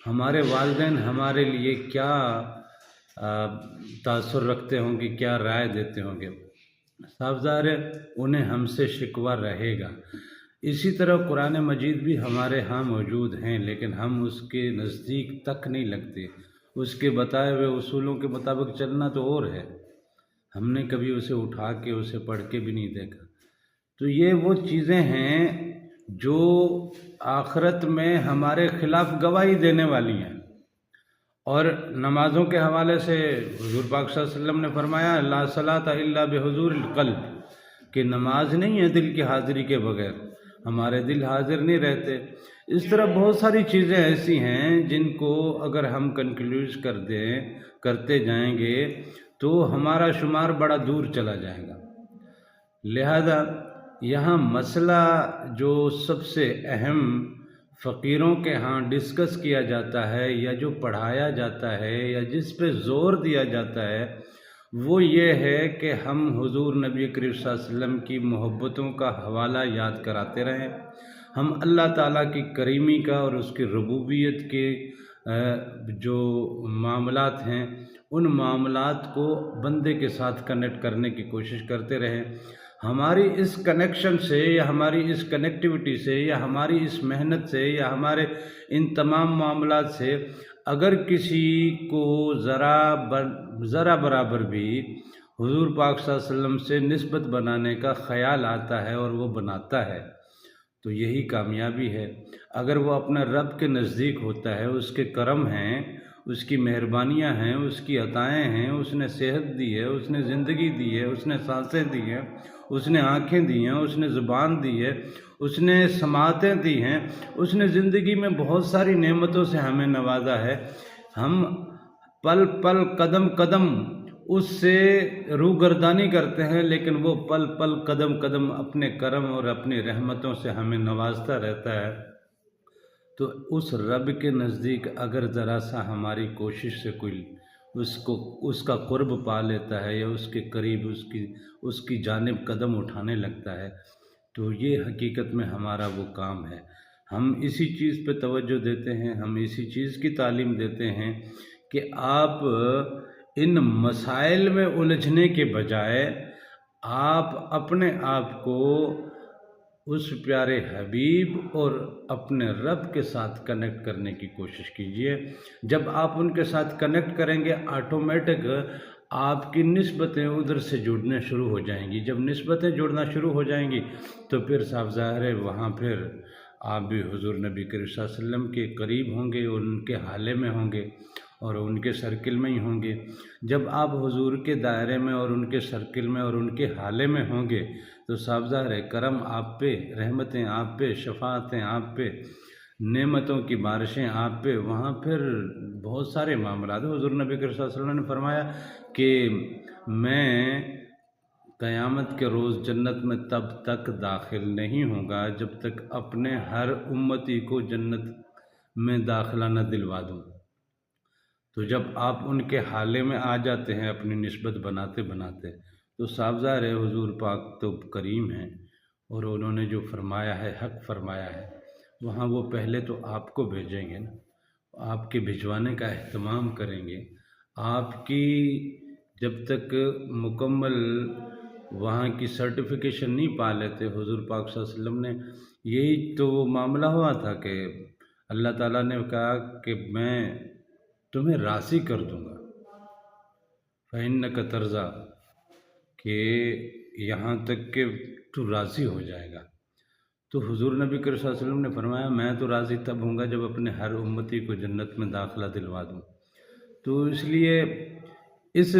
ہمارے والدین ہمارے لیے کیا تاثر رکھتے ہوں گے، کیا رائے دیتے ہوں گے، صاف ظاہر ہے انہیں ہم سے شکوہ رہے گا۔ اسی طرح قرآن مجید بھی ہمارے ہاں موجود ہیں، لیکن ہم اس کے نزدیک تک نہیں لگتے۔ اس کے بتائے ہوئے اصولوں کے مطابق چلنا تو اور ہے، ہم نے کبھی اسے اٹھا کے اسے پڑھ کے بھی نہیں دیکھا۔ تو یہ وہ چیزیں ہیں جو آخرت میں ہمارے خلاف گواہی دینے والی ہیں۔ اور نمازوں کے حوالے سے حضور پاک صلی اللہ علیہ وسلم نے فرمایا لا صلاۃ الا بحضور القلب، کہ نماز نہیں ہے دل کی حاضری کے بغیر، ہمارے دل حاضر نہیں رہتے۔ اس طرح بہت ساری چیزیں ایسی ہیں جن کو اگر ہم کنکلوڈ کرتے جائیں گے تو ہمارا شمار بڑا دور چلا جائے گا۔ لہذا یہاں مسئلہ جو سب سے اہم فقیروں کے ہاں ڈسکس کیا جاتا ہے یا جو پڑھایا جاتا ہے یا جس پہ زور دیا جاتا ہے وہ یہ ہے کہ ہم حضور نبی کریم صلی اللہ علیہ وسلم کی محبتوں کا حوالہ یاد کراتے رہیں، ہم اللہ تعالیٰ کی کریمی کا اور اس کی ربوبیت کے جو معاملات ہیں ان معاملات کو بندے کے ساتھ کنیکٹ کرنے کی کوشش کرتے رہیں۔ ہماری اس کنیکشن سے یا ہماری اس کنیکٹیوٹی سے یا ہماری اس محنت سے یا ہمارے ان تمام معاملات سے اگر کسی کو ذرا برابر بھی حضور پاک صلی اللہ علیہ وسلم سے نسبت بنانے کا خیال آتا ہے اور وہ بناتا ہے تو یہی کامیابی ہے۔ اگر وہ اپنے رب کے نزدیک ہوتا ہے، اس کے کرم ہیں، اس کی مہربانیاں ہیں، اس کی عطائیں ہیں، اس نے صحت دی ہے، اس نے زندگی دی ہے، اس نے سانسیں دی ہیں، اس نے آنکھیں دی ہیں، اس نے زبان دی ہے، اس نے سماعتیں دی ہیں، اس نے زندگی میں بہت ساری نعمتوں سے ہمیں نوازا ہے۔ ہم پل پل قدم قدم اس سے روگردانی کرتے ہیں، لیکن وہ پل پل قدم قدم اپنے کرم اور اپنی رحمتوں سے ہمیں نوازتا رہتا ہے۔ تو اس رب کے نزدیک اگر ذرا سا ہماری کوشش سے کوئی اس کا قرب پا لیتا ہے یا اس کے قریب اس کی جانب قدم اٹھانے لگتا ہے تو یہ حقیقت میں ہمارا وہ کام ہے۔ ہم اسی چیز پہ توجہ دیتے ہیں، ہم اسی چیز کی تعلیم دیتے ہیں کہ آپ ان مسائل میں الجھنے کے بجائے آپ اپنے آپ کو اس پیارے حبیب اور اپنے رب کے ساتھ کنیکٹ کرنے کی کوشش کیجئے۔ جب آپ ان کے ساتھ کنیکٹ کریں گے آٹومیٹک آپ کی نسبتیں ادھر سے جڑنے شروع ہو جائیں گی۔ جب نسبتیں جڑنا شروع ہو جائیں گی تو پھر صاف ظاہر ہے وہاں پھر آپ بھی حضور نبی کریم صلی اللہ علیہ وسلم کے قریب ہوں گے، ان کے حالے میں ہوں گے اور ان کے سرکل میں ہی ہوں گے۔ جب آپ حضور کے دائرے میں اور ان کے سرکل میں اور ان کے حالے میں ہوں گے تو صاف ظاہر ہے کرم آپ پہ، رحمتیں آپ پہ، شفاعتیں آپ پہ، نعمتوں کی بارشیں آپ پہ، وہاں پھر بہت سارے معاملات۔ حضور نبی کریم صلی اللہ علیہ وسلم نے فرمایا کہ میں قیامت کے روز جنت میں تب تک داخل نہیں ہوں گا جب تک اپنے ہر امتی کو جنت میں داخلہ نہ دلوا دوں۔ تو جب آپ ان کے حالے میں آ جاتے ہیں اپنی نسبت بناتے بناتے تو صاف ظاہر ہے حضور پاک تو کریم ہیں اور انہوں نے جو فرمایا ہے حق فرمایا ہے، وہاں وہ پہلے تو آپ کو بھیجیں گے نا، آپ کے بھجوانے کا اہتمام کریں گے۔ آپ کی جب تک مکمل وہاں کی سرٹیفیکیشن نہیں پا لیتے، حضور پاک صلی اللہ علیہ وسلم نے یہی تو وہ معاملہ ہوا تھا کہ اللہ تعالیٰ نے کہا کہ میں تمہیں راضی کر دوں گا، فَإِنَّكَ تَرْضَىٰ، کہ یہاں تک کہ تو راضی ہو جائے گا۔ تو حضور نبی کریم صلی اللہ علیہ وسلم نے فرمایا میں تو راضی تب ہوں گا جب اپنے ہر امتی کو جنت میں داخلہ دلوا دوں۔ تو اس لیے اس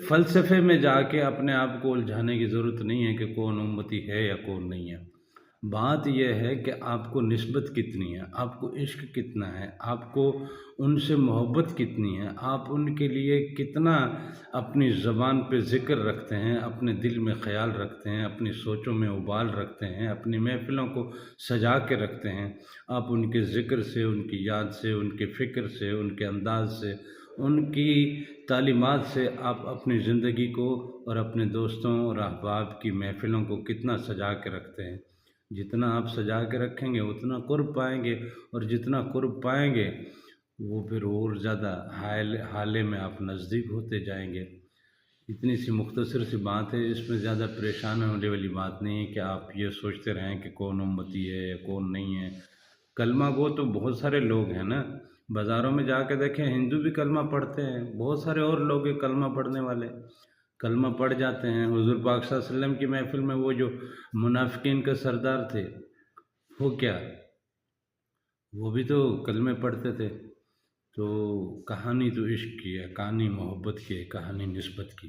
فلسفے میں جا کے اپنے آپ کو الجھانے کی ضرورت نہیں ہے کہ کون امتی ہے یا کون نہیں ہے۔ بات یہ ہے کہ آپ کو نسبت کتنی ہے، آپ کو عشق کتنا ہے، آپ کو ان سے محبت کتنی ہے، آپ ان کے لیے کتنا اپنی زبان پہ ذکر رکھتے ہیں، اپنے دل میں خیال رکھتے ہیں، اپنی سوچوں میں ابال رکھتے ہیں، اپنی محفلوں کو سجا کے رکھتے ہیں۔ آپ ان کے ذکر سے، ان کی یاد سے، ان کے فکر سے، ان کے انداز سے، ان کی تعلیمات سے آپ اپنی زندگی کو اور اپنے دوستوں اور احباب کی محفلوں کو کتنا سجا کے رکھتے ہیں۔ جتنا آپ سجا کے رکھیں گے اتنا قرب پائیں گے، اور جتنا قرب پائیں گے وہ پھر اور زیادہ حالے میں آپ نزدیک ہوتے جائیں گے۔ اتنی سی مختصر سی بات ہے، اس میں زیادہ پریشان ہونے والی بات نہیں ہے کہ آپ یہ سوچتے رہیں کہ کون امتی ہے یا کون نہیں ہے۔ کلمہ گو تو بہت سارے لوگ ہیں نا، بازاروں میں جا کے دیکھیں ہندو بھی کلمہ پڑھتے ہیں، بہت سارے اور لوگ ہیں کلمہ پڑھنے والے، کلمہ پڑھ جاتے ہیں۔ حضور پاک صلی اللہ علیہ وسلم کی محفل میں وہ جو منافقین کا سردار تھے، وہ کیا، وہ بھی تو کلمے پڑھتے تھے۔ تو کہانی تو عشق کی ہے، کہانی محبت کی ہے، کہانی نسبت کی۔